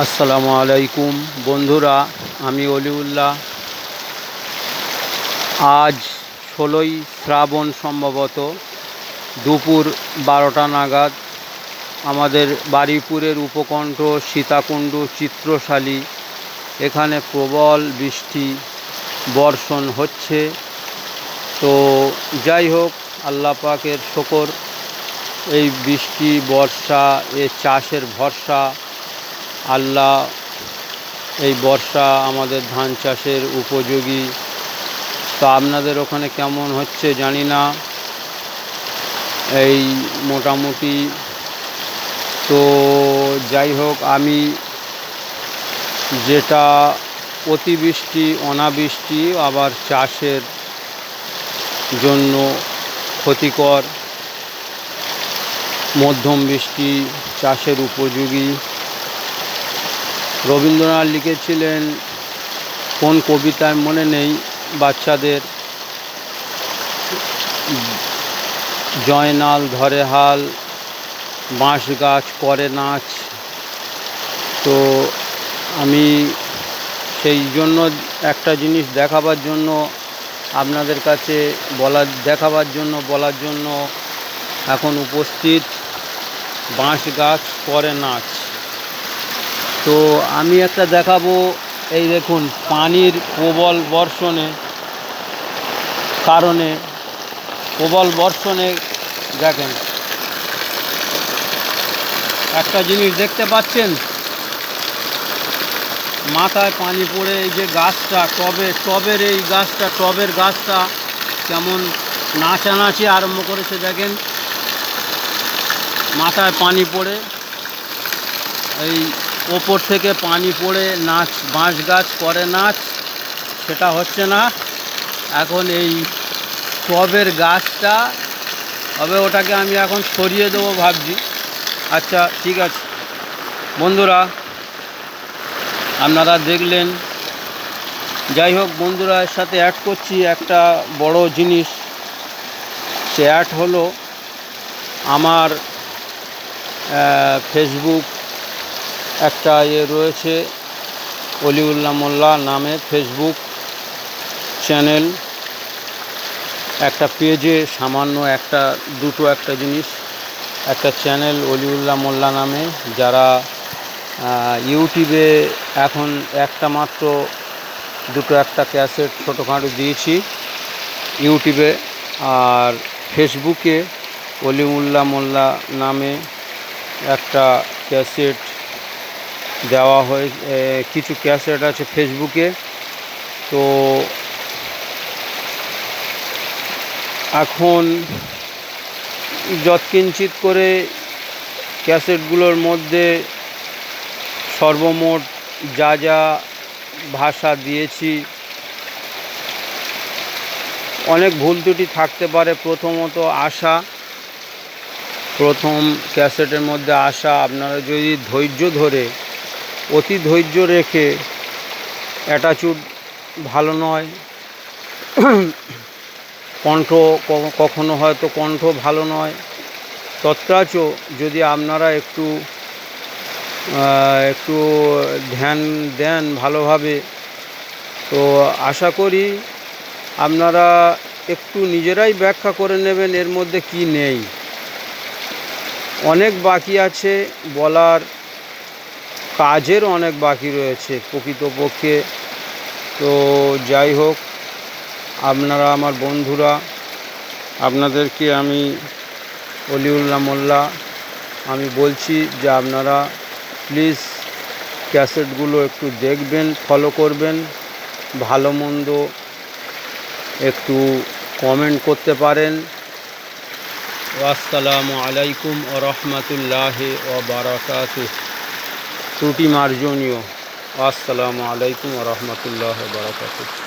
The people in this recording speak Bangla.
আসসালামু আলাইকুম বন্ধুরা, আমি অলিউল্লাহ। আজ 16ই শ্রাবণ, সম্ভবত দুপুর 12টা নাগাদ আমাদের বারুইপুরের উপকণ্ঠ সীতাকুণ্ড চিত্রশালী এখানে প্রবল বৃষ্টি বর্ষণ হচ্ছে। তো যাই হোক, আল্লাহ পাকের শকর, এই বৃষ্টি বর্ষা এ চাষের ভরসা। আল্লাহ এই বর্ষা আমাদের ধান চাষের উপযোগী। তো আপনাদের ওখানে কেমন হচ্ছে জানি না, এই মোটামুটি। তো যাই হোক, আমি যেটা অতিবৃষ্টি অনাবৃষ্টি আবার চাষের জন্য ক্ষতিকর, মধ্যম বৃষ্টি চাষের উপযোগী। রবীন্দ্রনাথ লিখেছিলেন কোন কবিতায় মনে নেই, বাচ্চাদের জয়নাল ধরে হাল, বাঁশ গাছ করে নাচ। তো আমি সেই জন্য একটা জিনিস দেখাবার জন্য আপনাদের কাছে বলার জন্য এখন উপস্থিত। বাঁশ গাছ করে নাচ। তো আমি একটা দেখাবো। এই দেখুন, পানির প্রবল বর্ষণে দেখেন একটা জিনিস দেখতে পাচ্ছেন, মাথায় পানি পড়ে এই যে গাছটা টবের গাছটা কেমন নাচানাচি আরম্ভ করেছে। দেখেন, মাথায় পানি পড়ে, এই ওপর থেকে পানি পড়ে নাচ, বাঁশ গাছ করে নাচ, সেটা হচ্ছে না। এখন এই টবের গাছটা হবে, ওটাকে আমি এখন সরিয়ে দেবো ভাবছি। আচ্ছা, ঠিক আছে বন্ধুরা, আপনারা দেখলেন। যাই হোক বন্ধুরা, এর সাথে অ্যাড করছি একটা বড় জিনিস। সে অ্যাড হলো আমার ফেসবুক একটা রয়েছে, অলিউল্লাহ মোল্লা নামে ফেসবুক চ্যানেল। একটা পেজে সামান্য একটা জিনিস, একটা চ্যানেল অলিউল্লাহ মোল্লা নামে, যারা ইউটিউবে এখন একটা ক্যাসেট ছোটোখাটো দিয়েছি ইউটিউবে, আর ফেসবুকে অলিউল্লাহ মোল্লা নামে একটা ক্যাসেট দেওয়া হয়ে, কিছু ক্যাসেট আছে ফেসবুকে। তো এখন যৎকিঞ্চিত করে ক্যাসেটগুলোর মধ্যে সর্বমোট যা ভাষা দিয়েছি, অনেক ভুল ত্রুটি থাকতে পারে। প্রথমত প্রথম ক্যাসেটের মধ্যে আপনারা যদি ধৈর্য ধরে, অতি ধৈর্য রেখে, অ্যাটাচুড ভালো নয়, কণ্ঠ কখনো হয়তো কণ্ঠ ভালো নয়, তত্রাচ যদি আপনারা একটু ধ্যান দেন ভালোভাবে, তো আশা করি আপনারা একটু নিজেরাই ব্যাখ্যা করে নেবেন এর মধ্যে কি নেই। অনেক বাকি আছে বলার, কাজের অনেক বাকি রয়েছে প্রকৃতপক্ষে। তো যাই হোক, আপনারা আমার বন্ধুরা, আপনাদেরকে আমি অলিউল্লাহ মোল্লা আমি বলছি যে আপনারা প্লিজ ক্যাসেটগুলো একটু দেখবেন, ফলো করবেন, ভালো মন্দ একটু কমেন্ট করতে পারেন। আসসালামু আলাইকুম ওয়া রাহমাতুল্লাহি ওয়া বারাকাতুহু। ত্রুটি মার্জনীয়। আসসালামু আলাইকুম ওয়া রাহমাতুল্লাহি ওয়া বারাকাতুহু।